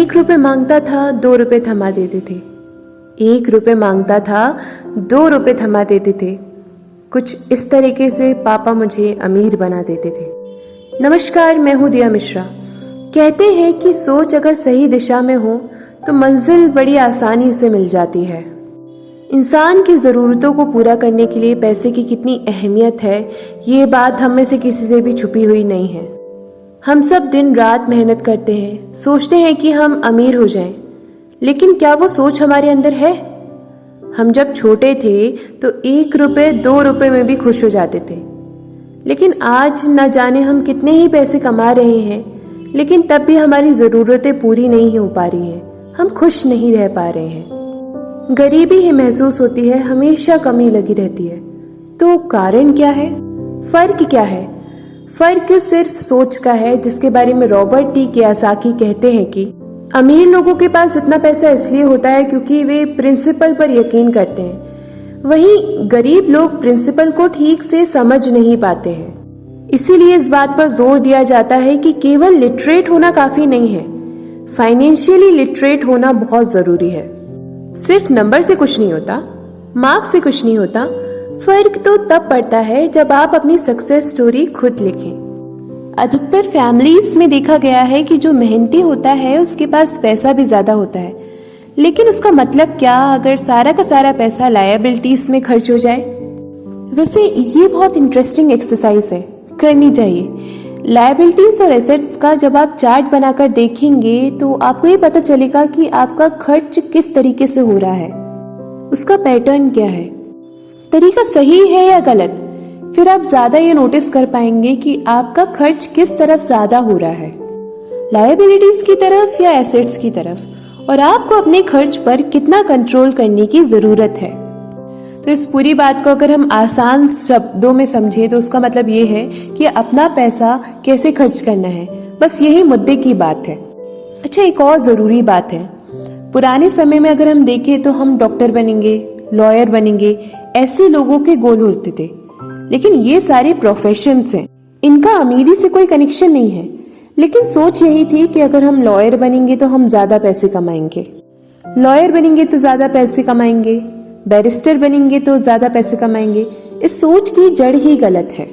₹1 मांगता था, ₹2 थमा देते थे। ₹1 मांगता था, ₹2 थमा देते थे। कुछ इस तरीके से पापा मुझे अमीर बना देते थे। नमस्कार, मैं हूँ दिया मिश्रा। कहते हैं कि सोच अगर सही दिशा में हो तो मंजिल बड़ी आसानी से मिल जाती है। इंसान की ज़रूरतों को पूरा करने के लिए पैसे की कितनी अहमियत है, ये बात हम में से किसी से भी छुपी हुई नहीं है। हम सब दिन रात मेहनत करते हैं, सोचते हैं कि हम अमीर हो जाएं, लेकिन क्या वो सोच हमारे अंदर है? हम जब छोटे थे तो ₹1, ₹2 में भी खुश हो जाते थे, लेकिन आज न जाने हम कितने ही पैसे कमा रहे हैं, लेकिन तब भी हमारी ज़रूरतें पूरी नहीं हो पा रही हैं, हम खुश नहीं रह पा रहे हैं। गरीबी ही महसूस होती है, हमेशा कमी लगी रहती है। तो कारण क्या है? फर्क क्या है? फर्क सिर्फ सोच का है, जिसके बारे में रॉबर्ट टी कियोसाकी कहते हैं कि अमीर लोगों के पास इतना पैसा इसलिए होता है क्योंकि वे प्रिंसिपल पर यकीन करते हैं, वहीं गरीब लोग प्रिंसिपल को ठीक से समझ नहीं पाते हैं। इसीलिए इस बात पर जोर दिया जाता है कि केवल लिटरेट होना काफी नहीं है, फाइनेंशियली लिटरेट होना बहुत जरूरी है। सिर्फ नंबर से कुछ नहीं होता, मार्क्स से कुछ नहीं होता। फर्क तो तब पड़ता है जब आप अपनी सक्सेस स्टोरी खुद लिखें। अधिकतर फैमिलीज में देखा गया है कि जो मेहनती होता है उसके पास पैसा भी ज्यादा होता है, लेकिन उसका मतलब क्या अगर सारा का सारा पैसा लायबिलिटीज में खर्च हो जाए? वैसे ये बहुत इंटरेस्टिंग एक्सरसाइज है, करनी चाहिए। लायबिलिटीज और एसेट्स का जब आप चार्ट बनाकर देखेंगे तो आपको ये पता चलेगा कि आपका खर्च किस तरीके से हो रहा है, उसका पैटर्न क्या है, तरीका सही है या गलत। फिर आप ज्यादा ये नोटिस कर पाएंगे कि आपका खर्च किस तरफ ज्यादा हो रहा है, लायबिलिटीज की तरफ या एसेट्स की तरफ, और आपको अपने खर्च पर कितना कंट्रोल करने की जरूरत है। तो इस पूरी बात को अगर हम आसान शब्दों में समझें तो उसका मतलब ये है कि अपना पैसा कैसे खर्च करना है, बस यही मुद्दे की बात है। अच्छा, एक और जरूरी बात है, पुराने समय में अगर हम देखें तो हम डॉक्टर बनेंगे, लॉयर बनेंगे, ऐसे लोगों के गोल होते थे, लेकिन ये सारे प्रोफेशंस हैं, इनका अमीरी से कोई कनेक्शन नहीं है। लेकिन सोच यही थी कि अगर हम लॉयर बनेंगे तो हम ज्यादा पैसे कमाएंगे, लॉयर बनेंगे तो ज्यादा पैसे कमाएंगे, बैरिस्टर बनेंगे तो ज्यादा पैसे कमाएंगे। इस सोच की जड़ ही गलत है।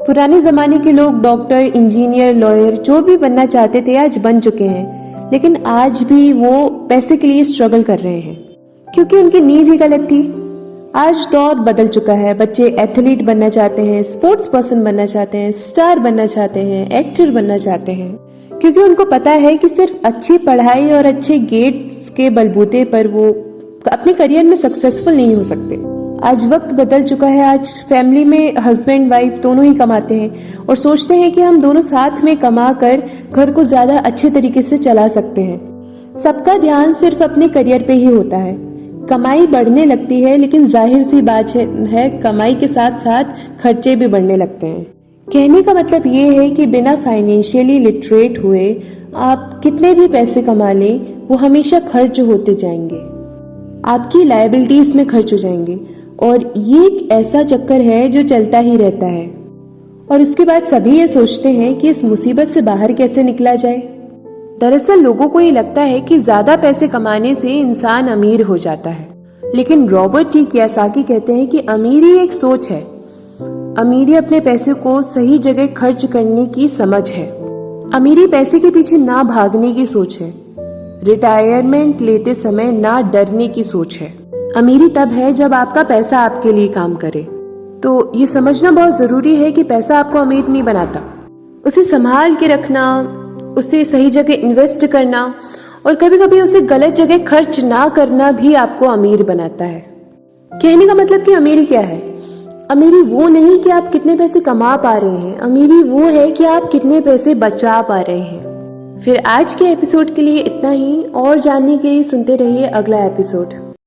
पुराने जमाने के लोग डॉक्टर, इंजीनियर, लॉयर जो भी बनना चाहते थे आज बन चुके हैं, लेकिन आज भी वो पैसे के लिए स्ट्रगल कर रहे हैं क्योंकि उनकी नींव ही गलत थी। आज दौर बदल चुका है, बच्चे एथलीट बनना चाहते हैं, स्पोर्ट्स पर्सन बनना चाहते हैं, स्टार बनना चाहते हैं, एक्टर बनना चाहते हैं, क्योंकि उनको पता है कि सिर्फ अच्छी पढ़ाई और अच्छे ग्रेड्स के बलबूते पर वो अपने करियर में सक्सेसफुल नहीं हो सकते। आज वक्त बदल चुका है, आज फैमिली में हस्बैंड वाइफ दोनों ही कमाते हैं और सोचते हैं कि हम दोनों साथ में कमा कर घर को ज्यादा अच्छे तरीके से चला सकते हैं। सबका ध्यान सिर्फ अपने करियर पे ही होता है। कमाई बढ़ने लगती है, लेकिन जाहिर सी बात है कमाई के साथ साथ खर्चे भी बढ़ने लगते हैं। कहने का मतलब ये है कि बिना फाइनेंशियली लिटरेट हुए आप कितने भी पैसे कमा लें, वो हमेशा खर्च होते जाएंगे, आपकी लायबिलिटीज में खर्च हो जाएंगे, और ये एक ऐसा चक्कर है जो चलता ही रहता है। और उसके बाद सभी ये सोचते हैं कि इस मुसीबत से बाहर कैसे निकला जाए। दरअसल लोगों को ये लगता है कि ज्यादा पैसे कमाने से इंसान अमीर हो जाता है, लेकिन रॉबर्ट टी कियोसाकी कहते हैं कि अमीरी एक सोच है। अमीरी अपने पैसे को सही जगह खर्च करने की समझ है। अमीरी पैसे के पीछे ना भागने की सोच है। रिटायरमेंट लेते समय ना डरने की सोच है। अमीरी तब है जब आपका पैसा आपके लिए काम करे। तो ये समझना बहुत जरूरी है कि पैसा आपको अमीर नहीं बनाता, उसे संभाल के रखना, उसे सही जगह इन्वेस्ट करना और कभी कभी उसे गलत जगह खर्च ना करना भी आपको अमीर बनाता है। कहने का मतलब कि अमीरी क्या है? अमीरी वो नहीं कि आप कितने पैसे कमा पा रहे हैं, अमीरी वो है कि आप कितने पैसे बचा पा रहे हैं। फिर आज के एपिसोड के लिए इतना ही, और जानने के लिए सुनते रहिए अगला एपिसोड।